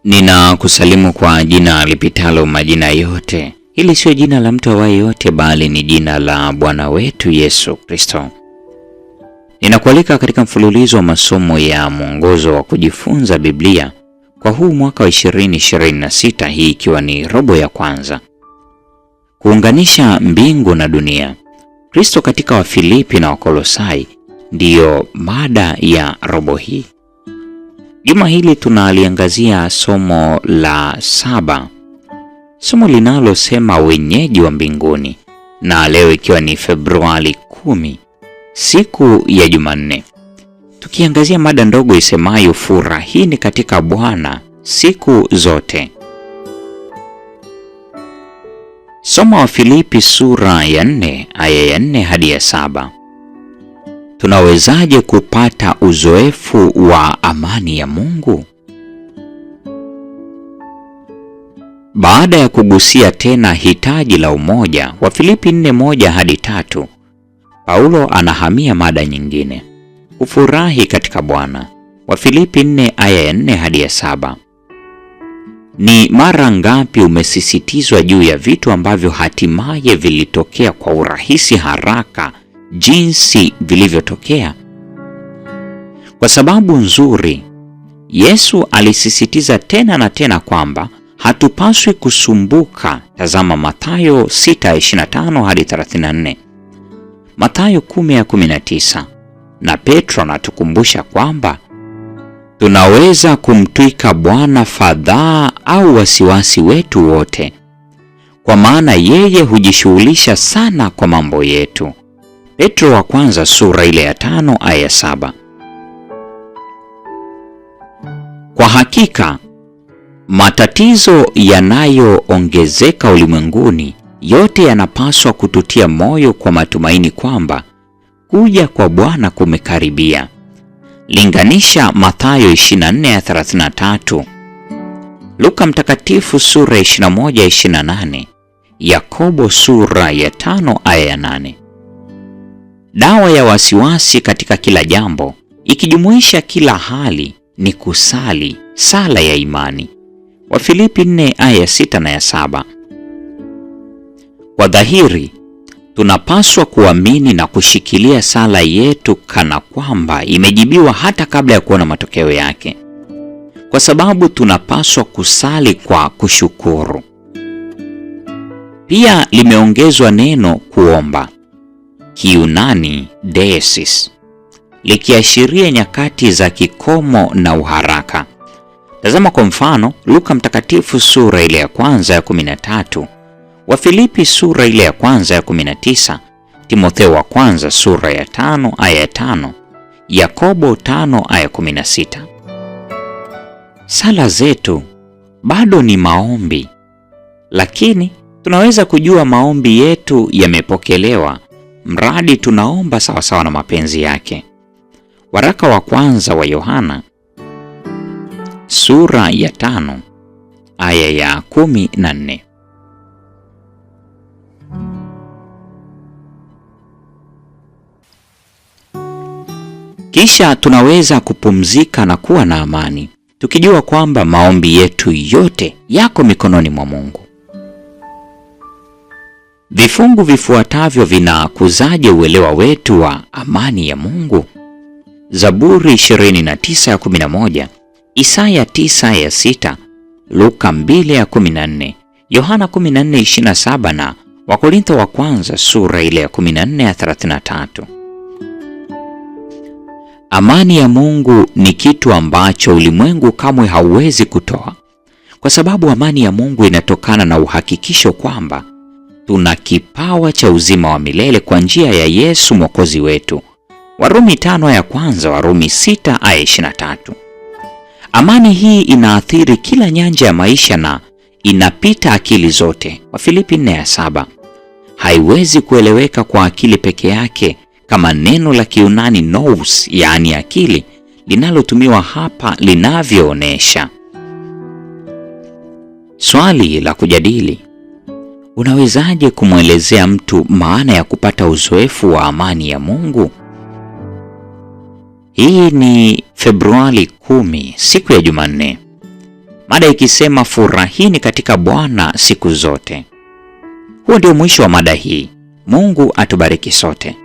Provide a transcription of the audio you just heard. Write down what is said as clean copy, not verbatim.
Ninakusalimu kwa jina lipitalo majina yote. Hili sio jina la mtu awaye yote, bali ni jina la Bwana wetu Yesu Kristo. Ninakualika katika mfululizo wa masomo ya mwongozo wa kujifunza Biblia kwa huu mwaka wa 2026, hii ikiwa ni robo ya kwanza. Kuunganisha mbingu na dunia. Kristo katika Wafilipi na Wakolosai ndiyo mada ya robo hii. Juma hili tunaliangazia somo la 7, somo linalosema wenyeji wa mbinguni, na leo ikiwa ni Februari 10, siku ya Jumanne, tukiangazia mada ndogo isemayo furahini katika Bwana siku zote. Soma Wafilipi sura ya 4 aya ya 4 hadi ya 7. Tunawezaje kupata uzoefu wa amani ya Mungu? Baada ya kugusia tena hitaji la umoja, Wafilipi 4:1 hadi 3, Paulo anahamia mada nyingine, kufurahi katika Bwana. Wafilipi 4 aya ya 4 hadi ya 7. Ni mara ngapi umesisitizwa juu ya vitu ambavyo hatimaye vilitokea kwa urahisi haraka jinsi vilivyotokea? Kwa sababu nzuri, Yesu alisisitiza tena na tena kwamba hatupaswi kusumbuka. Tazama Mathayo 6:25 hadi 34, Mathayo 10:19, na Petro anatukumbusha kwamba tunaweza kumtwika Bwana fadhaa au wasiwasi wetu wote, kwa maana yeye hujishughulisha sana kwa mambo yetu. Petro wa kwanza sura ile ya 5 aya 7. Kwa hakika matatizo yanayoongezeka ulimwenguni yote yanapaswa kututia moyo kwa matumaini kwamba kuja kwa Bwana kumekaribia. Linganisha Mathayo 24:33, Luka mtakatifu sura ya 21:28, Yakobo sura ya 5 aya ya 8. Dawa ya wasiwasi katika kila jambo, ikijumuisha kila hali, ni kusali sala ya imani. Wafilipi 4 aya 6 na ya 7. Kwa dhahiri, tunapaswa kuamini na kushikilia sala yetu kana kwamba imejibiwa hata kabla ya kuona matokeo yake, kwa sababu tunapaswa kusali kwa kushukuru. Pia limeongezwa neno kuomba, Kiyunani deesis, likiashiria nyakati za kikomo na uharaka. Tazama kwa mfano Luka mtakatifu sura ile ya 1 ya 13, Wafilipi sura ile ya 1 ya 19, Timotheo wa kwanza sura ya 5 aya ya 5, Yakobo 5 aya 16. Sala zetu bado ni maombi, lakini tunaweza kujua maombi yetu yamepokelewa mradi tunaomba sawasawa na mapenzi yake. Waraka wa kwanza wa Yohana sura ya 5 aya ya 14. Kisha tunaweza kupumzika na kuwa na amani, tukijua kwamba maombi yetu yote yako mikononi mwa Mungu. Vifungu vifuatavyo vinakuzaje uelewa wetu wa amani ya Mungu? Zaburi 29:11, Isaya 9:6, Luka 2:14, Yohana 14:27 na Wakorintho wa kwanza sura ile ya 14:33. Amani ya Mungu ni kitu ambacho ulimwengu kamwe hauwezi kutoa, kwa sababu amani ya Mungu inatokana na uhakikisho kwamba tuna kipawa cha uzima wa milele kwa njia ya Yesu Mwokozi wetu. Warumi 5 aya ya kwanza, Warumi 6 aya 23. Amani hii inaathiri kila nyanja ya maisha na inapita akili zote. Wafilipi 4 aya 7. Haiwezi kueleweka kwa akili peke yake kama neno la Kiyunani nous, yaani akili, linalotumiwa hapa linavyoonesha. Swali la kujadili: unawezaje kumwelezea mtu maana ya kupata uzoefu wa amani ya Mungu? Hii ni Februari 10, siku ya Jumanne. mada ikisema furahini katika Bwana siku zote. Huo ndio mwisho wa mada hii. Mungu atubariki sote.